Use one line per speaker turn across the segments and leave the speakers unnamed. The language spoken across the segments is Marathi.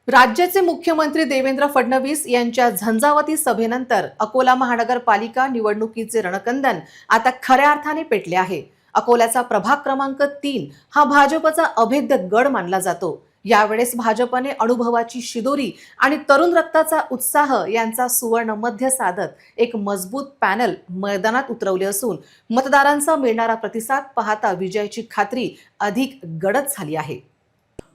राज्याचे मुख्यमंत्री देवेंद्र फडणवीस यांच्या झंझावती सभेनंतर अकोला महानगरपालिका निवडणुकीचे रणकंदन आता खऱ्या अर्थाने पेटले आहे। अकोल्याचा प्रभाग क्रमांक 3 हा भाजपचा अभेद्य गड मानला जातो। यावेळेस भाजपने अनुभवाची शिदोरी आणि तरुण रक्ताचा उत्साह यांचा सुवर्ण मध्य साधत एक मजबूत पॅनल मैदानात उतरवले असून मतदारांचा मिळणारा प्रतिसाद पाहता विजयाची खात्री अधिक गडद झाली आहे।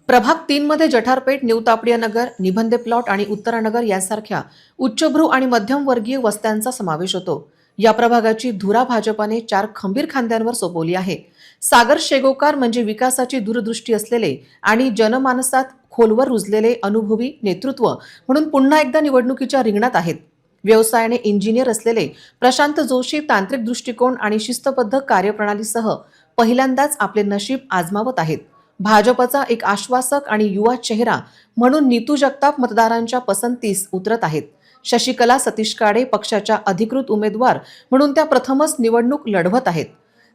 प्रभाग 3 मध्ये जठारपेठ, न्यू तापडिया नगर, निबंधे प्लॉट आणि उत्तरानगर यांसारख्या उच्चभ्रू आणि मध्यमवर्गीय वस्त्यांचा समावेश होतो। या प्रभागाची धुरा भाजपाने 4 खंबीर खांद्यांवर सोपवली आहे। सागर शेगोकार म्हणजे विकासाची दूरदृष्टी असलेले आणि जनमानसात खोलवर रुजलेले अनुभवी नेतृत्व म्हणून पुन्हा एकदा निवडणुकीच्या रिंगणात आहेत। व्यवसायाने इंजिनियर असलेले प्रशांत जोशी तांत्रिक दृष्टिकोन आणि शिस्तबद्ध कार्यप्रणालीसह पहिल्यांदाच आपले नशीब आजमावत आहेत। भाजपचा एक आश्वासक आणि युवा चेहरा म्हणून नीतू जगताप मतदारांच्या पसंतीस उतरत आहेत। शशिकला सतीश काळे पक्षाच्या अधिकृत उमेदवार म्हणून त्या प्रथमच निवडणूक लढवत आहेत।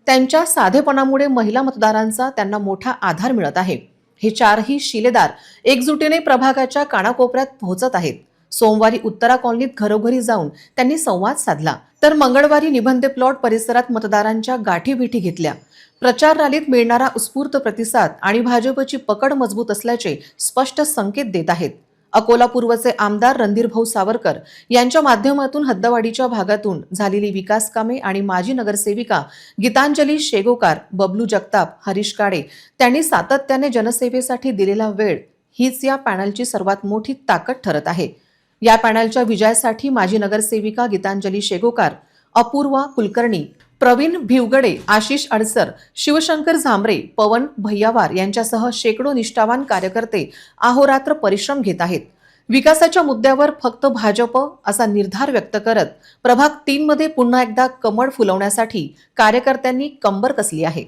त्यांच्या साधेपणामुळे महिला मतदारांचा त्यांना मोठा आधार मिळत आहे। हे चारही शिलेदार एकजुटीने प्रभागाच्या कानाकोपऱ्यात पोहोचत आहेत। सोमवारी उत्तरा कॉलनीत घरोघरी जाऊन त्यांनी संवाद साधला, तर मंगळवारी निबंधे प्लॉट परिसरात मतदारांच्या गाठीभेटी घेतल्या। प्रचार रॅलीत मिळणारा उत्स्फूर्त प्रतिसाद आणि भाजपची पकड मजबूत असल्याचे स्पष्ट संकेत देत आहेत। अकोला पूर्वचे आमदार रणधीरभाऊ सावरकर यांच्या माध्यमातून हद्दवाडीच्या भागातून झालेली विकास कामे आणि माजी नगरसेविका गीतांजली शेगोकार, बबलू जगताप, हरीश काळे त्यांनी सातत्याने जनसेवेसाठी दिलेला वेळ हीच या पॅनलची सर्वात मोठी ताकद ठरत आहे। या पॅनलच्या विजयासाठी माजी नगरसेविका गीतांजली शेगोकार, अपूर्वा कुलकर्णी, प्रवीण भिवगडे, आशिष अडसर, शिवशंकर झांबरे, पवन भैयावार यांच्यासह शेकडो निष्ठावान कार्यकर्ते अहोरात्र परिश्रम घेत आहेत। विकासाच्या मुद्द्यावर फक्त भाजप असा निर्धार व्यक्त करत प्रभाग 3 मध्ये पुन्हा एकदा कमळ फुलवण्यासाठी कार्यकर्त्यांनी कंबर कसली आहे।